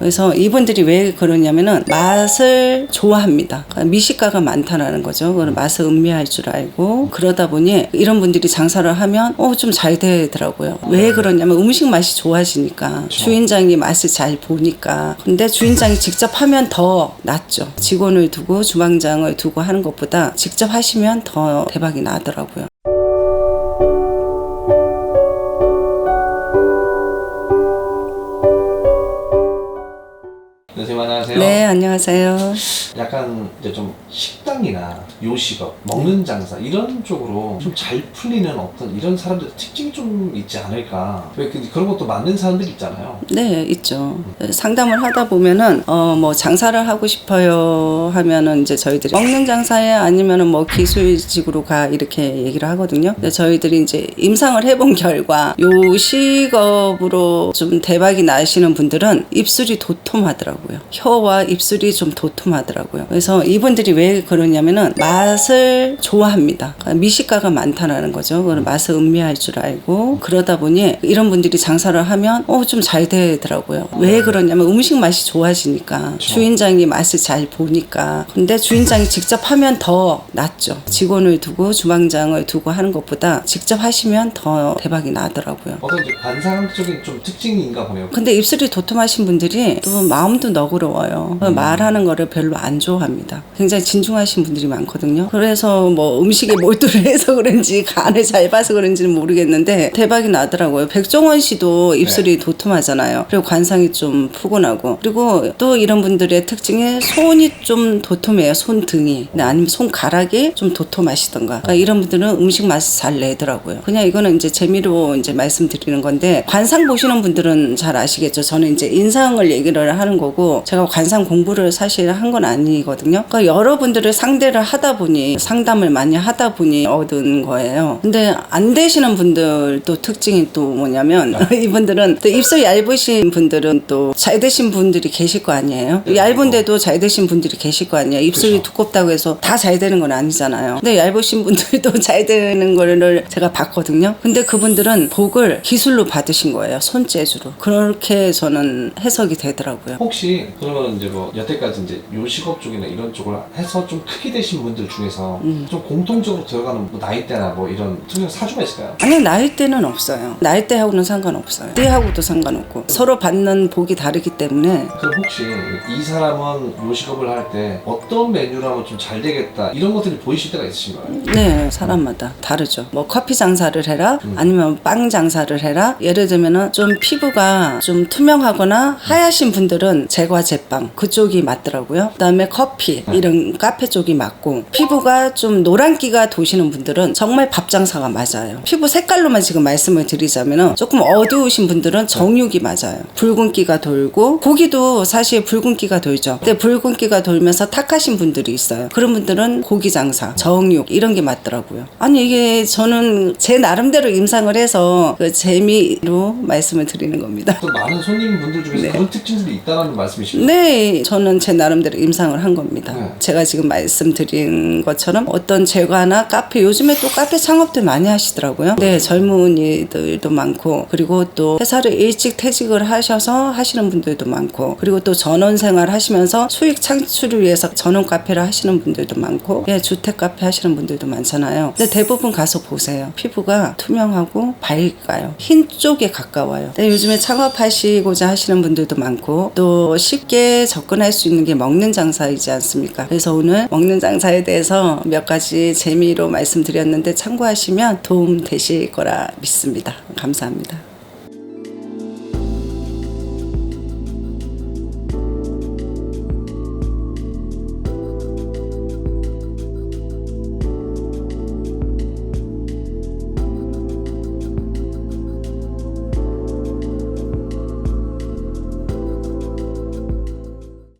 그래서 이분들이 왜 그러냐면은 맛을 좋아합니다. 그러니까 미식가가 많다라는 거죠. 그런 맛을 음미할 줄 알고 그러다 보니 이런 분들이 장사를 하면 좀 잘 되더라고요. 왜 그러냐면 음식 맛이 좋아지니까 주인장이 맛을 잘 보니까. 근데 주인장이 직접 하면 더 낫죠. 직원을 두고 주방장을 두고 하는 것보다 직접 하시면 더 대박이 나더라고요. 선생님 안녕하세요. 네, 안녕하세요. 약간 이제 좀 식당이나 요식업, 먹는 장사 이런 쪽으로 좀 잘 풀리는 어떤 이런 사람들 특징이 좀 있지 않을까. 왜 그런 것도 맞는 사람들이 있잖아요. 네, 있죠. 상담을 하다 보면은 뭐 장사를 하고 싶어요 하면은 이제 저희들이 먹는 장사에 아니면은 뭐 기술직으로 가 이렇게 얘기를 하거든요. 근데 저희들이 이제 임상을 해본 결과 요식업으로 좀 대박이 나시는 분들은 입술이 도톰하더라고요. 혀와 입술이 좀 도톰하더라고요. 그래서 이분들이 왜 그러냐면은 맛을 좋아합니다. 그러니까 미식가가 많다라는 거죠. 그런 맛을 음미할 줄 알고 그러다 보니 이런 분들이 장사를 하면 좀 잘 되더라고요. 왜 그러냐면 음식 맛이 좋아지니까 주인장이 맛을 잘 보니까. 근데 주인장이 직접 하면 더 낫죠. 직원을 두고 주방장을 두고 하는 것보다 직접 하시면 더 대박이 나더라고요. 어떤 이제 관상적인 좀 특징인가 보네요. 근데 입술이 도톰하신 분들이 또 마음도 너그러워요. 말하는 거를 별로 안 좋아합니다. 굉장히 진중하신 분들이 많거든요. 그래서 뭐 음식에 몰두를 해서 그런지 간을 잘 봐서 그런지는 모르겠는데 대박이 나더라고요. 백종원 씨도 입술이 도톰하잖아요. 그리고 관상이 좀 푸근하고. 그리고 또 이런 분들의 특징이 손이 좀 도톰해요. 손등이. 아니면 손가락이 좀 도톰하시던가. 그러니까 이런 분들은 음식 맛을 잘 내더라고요. 그냥 이거는 이제 재미로 이제 말씀드리는 건데 관상 보시는 분들은 잘 아시겠죠. 저는 이제 인상을 얘기를 하는 거고 제가 관상 공부를 사실 한 건 아니거든요. 그러니까 여러분들을 상대를 하다 보니 상담을 많이 하다 보니 얻은 거예요. 근데 안 되시는 분들 또 특징이 또 뭐냐면 이분들은 또 입술 얇으신 분들은 또 잘 되신 분들이 계실 거 아니에요. 얇은데도 잘 되신 분들이 계실 거 아니에요. 입술이 그렇죠. 두껍다고 해서 다 잘 되는 건 아니잖아요. 근데 얇으신 분들도 잘 되는 거를 제가 봤거든요. 근데 그분들은 복을 기술로 받으신 거예요. 손재주로. 그렇게 저는 해석이 되더라고요. 혹시 그러면 이제 뭐 여태까지 이제 요식업 쪽이나 이런 쪽을 해서 좀 크게 되신 분들 중에서 좀 공통적으로 들어가는 뭐 나이대나 뭐 이런 특별한 사주가 있을까요? 아니, 나이대는 없어요. 나이대하고는 상관없어요. 때하고도 상관없고 서로 받는 복이 다르기 때문에. 그럼 혹시 이 사람은 요식업을 할 때 어떤 메뉴로 하면 좀 잘 되겠다 이런 것들이 보이실 때가 있으신가요? 네, 사람마다 다르죠. 뭐 커피 장사를 해라 아니면 빵 장사를 해라. 예를 들면은 좀 피부가 좀 투명하거나 하얗신 분들은 제과 제빵 그쪽이 맞더라고요. 그다음에 커피 이런 카페 쪽이 맞고, 피부가 좀 노란기가 도시는 분들은 정말 밥 장사가 맞아요. 피부 색깔로만 지금 말씀을 드리자면은 조금 어두우신 분들은 정육이 맞아요. 붉은기가 돌고 고기도 사실 붉은기가 돌죠. 근데 붉은기가 돌면서 탁하신 분들이 있어요. 그런 분들은 고기 장사, 정육 이런 게 맞더라고요. 아니 이게 저는 제 나름대로 임상을 해서 그 재미로 말씀을 드리는 겁니다. 또 많은 손님분들 중에서 네. 그런 특징들이 있다는 말씀이시죠? 네, 저는 제 나름대로 임상을 한 겁니다. 네. 제가 지금 말씀드린 것처럼 어떤 제과나 카페, 요즘에 또 카페 창업들 많이 하시더라고요. 네, 젊은이들도 많고, 그리고 또 회사를 일찍 퇴직을 하셔서 하시는 분들도 많고, 그리고 또 전원생활 하시면서 수익 창출을 위해서 전원 카페를 하시는 분들도 많고, 예, 주택 카페 하시는 분들도 많잖아요. 근데 대부분 가서 보세요. 피부가 투명하고 밝아요. 흰 쪽에 가까워요. 근데 요즘에 창업하시고자 하시는 분들도 많고, 또 쉽게 접근할 수 있는 게 먹는 장사이지 않습니까? 그래서 오늘 먹는 장사에 대해서 몇 가지 재미로 말씀드렸는데 참고하시면 도움 되실 거라 믿습니다. 감사합니다.